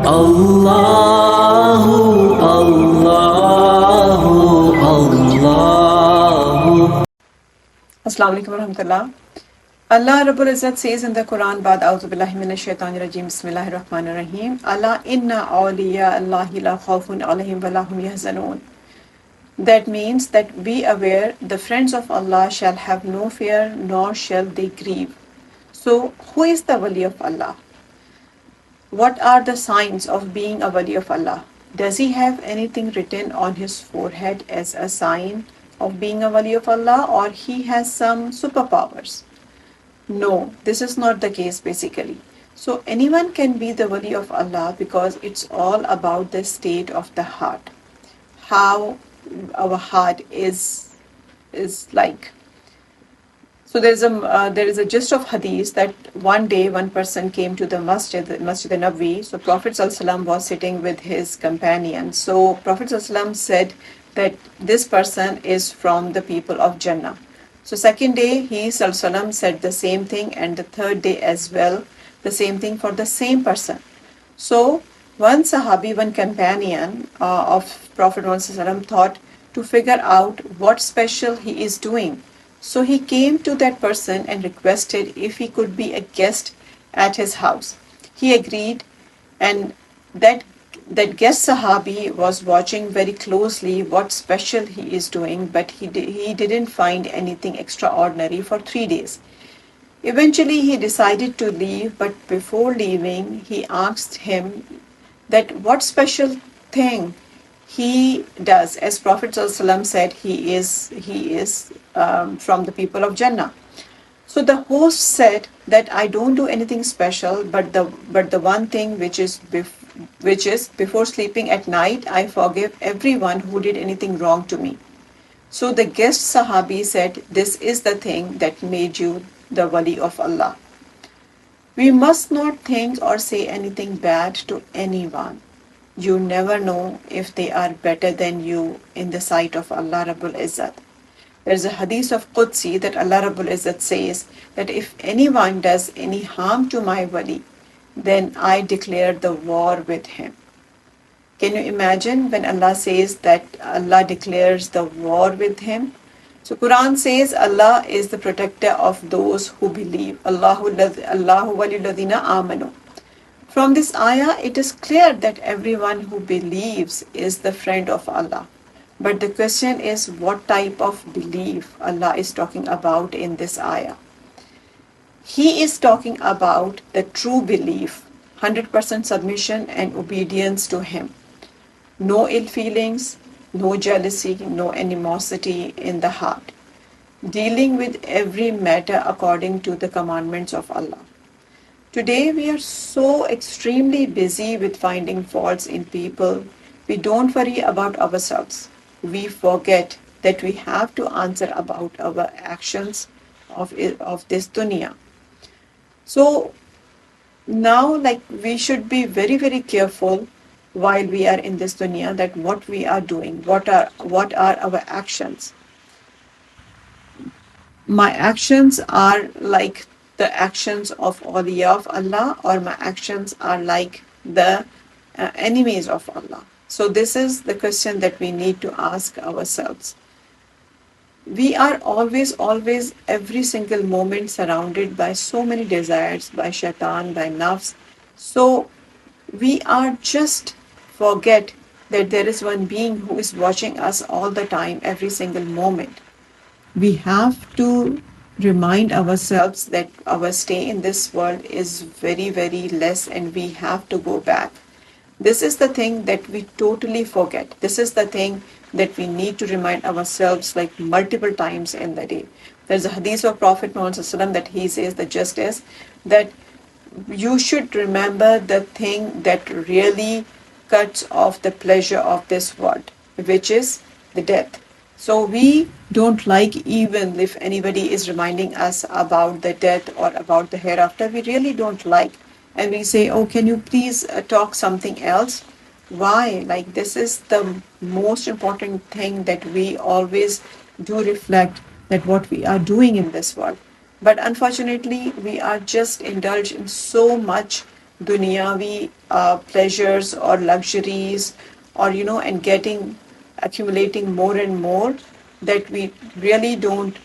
Allahu, Allahu, Allahu. Assalamu alaikum warahmatullah. Allah Rabbul Izzat says in the Quran, Ba'd A'udhu Billahi Minash Shaitanir Rajeem, Bismillahir Rahmanir Rahim, Allah inna awliya Allahi la khawfun alayhim wa la hum yahzanun. That means that be aware, the friends of Allah shall have no fear, nor shall they grieve. So, who is the Wali of Allah? What are the signs of being a Wali of Allah? Does he have anything written on his forehead as a sign of being a Wali of Allah, or he has some superpowers? No, this is not the case basically. So, anyone can be the Wali of Allah because it's all about the state of the heart. How our heart is like. So there is a gist of hadith that one day one person came to the Masjid Nabawi. So Prophet ﷺ was sitting with his companion. So Prophet ﷺ said that this person is from the people of Jannah. So second day he ﷺ said the same thing, and the third day as well the same thing for the same person. So one Sahabi, one companion of Prophet ﷺ thought to figure out what special he is doing. So he came to that person and requested if he could be a guest at his house. He agreed, and that guest Sahabi was watching very closely what special he is doing, but he didn't find anything extraordinary for 3 days. Eventually he decided to leave, but before leaving he asked him that what special thing he does. As Prophet ﷺ said, he is from the people of Jannah. So the host said that I don't do anything special, but the one thing which is before sleeping at night, I forgive everyone who did anything wrong to me. So the guest Sahabi said, this is the thing that made you the Wali of Allah. We must not think or say anything bad to anyone. You never know if they are better than you in the sight of Allah Rabbul Izzat. There is a hadith of Qudsi that Allah Rabbul Izzat says that if anyone does any harm to my Wali, then I declare the war with him. Can you imagine when Allah says that Allah declares the war with him? So Quran says Allah is the protector of those who believe. Allahu waliyul ladhina amanu. From this ayah, it is clear that everyone who believes is the friend of Allah. But the question is, what type of belief Allah is talking about in this ayah? He is talking about the true belief, 100% submission and obedience to Him. No ill feelings, no jealousy, no animosity in the heart. Dealing with every matter according to the commandments of Allah. Today we are so extremely busy with finding faults in people. We don't worry about ourselves. We forget that we have to answer about our actions of this dunya. So now we should be very, very careful while we are in this dunya that what we are doing, what are our actions. My actions are like the actions of awliya of Allah, or my actions are like the enemies of Allah. So this is the question that we need to ask ourselves. We are always, every single moment surrounded by so many desires, by shaitan, by nafs. So we are just forget that there is one being who is watching us all the time, every single moment. We have to remind ourselves that our stay in this world is very, very less, and we have to go back. This is the thing that we totally forget. This is the thing that we need to remind ourselves like multiple times in the day. There's a hadith of Prophet Muhammad that he says the justice that you should remember the thing that really cuts off the pleasure of this world, which is the death. So we don't like, even if anybody is reminding us about the death or about the hereafter, we really don't like. And we say, oh, can you please talk something else? Why? Like, this is the most important thing that we always do reflect, that what we are doing in this world. But unfortunately, we are just indulged in so much dunyavi pleasures or luxuries, or and accumulating more and more, that we really don't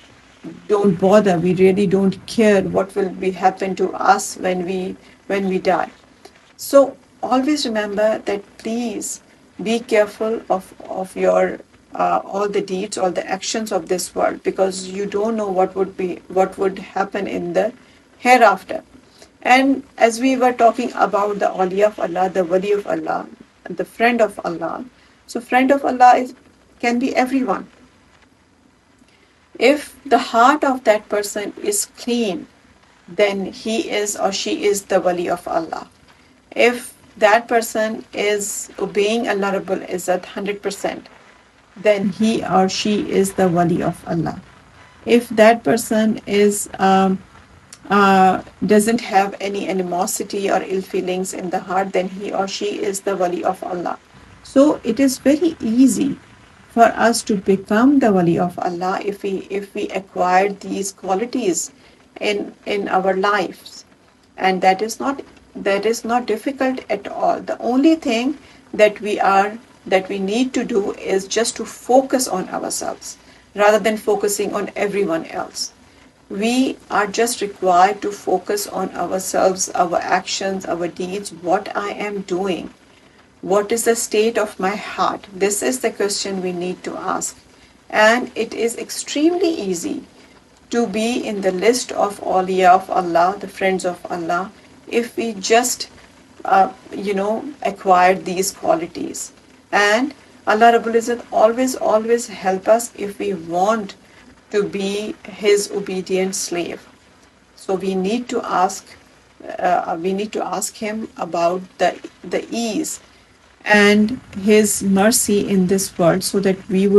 bother. We really don't care what will be happen to us when we die. So always remember that, please be careful of your all the deeds, all the actions of this world, because you don't know what would happen in the hereafter. And as we were talking about the Wali of Allah, the Wali of Allah, and the friend of Allah. So friend of Allah can be everyone. If the heart of that person is clean, then he is or she is the Wali of Allah. If that person is obeying Allah Rabbul Izzat 100%, then he or she is the Wali of Allah. If that person is doesn't have any animosity or ill feelings in the heart, then he or she is the Wali of Allah. So it is very easy for us to become the Wali of Allah if we acquire these qualities in our lives, and that is not difficult at all. The only thing that we need to do is just to focus on ourselves rather than focusing on everyone else. We are just required to focus on ourselves, our actions, our deeds, what I am doing. What is the state of my heart? This is the question we need to ask. And it is extremely easy to be in the list of awliya of Allah, the friends of Allah, if we just, acquire these qualities. And Allah Rabbul Izzat always help us if we want to be His obedient slave. So we need to ask Him about the ease and His mercy in this world, so that we would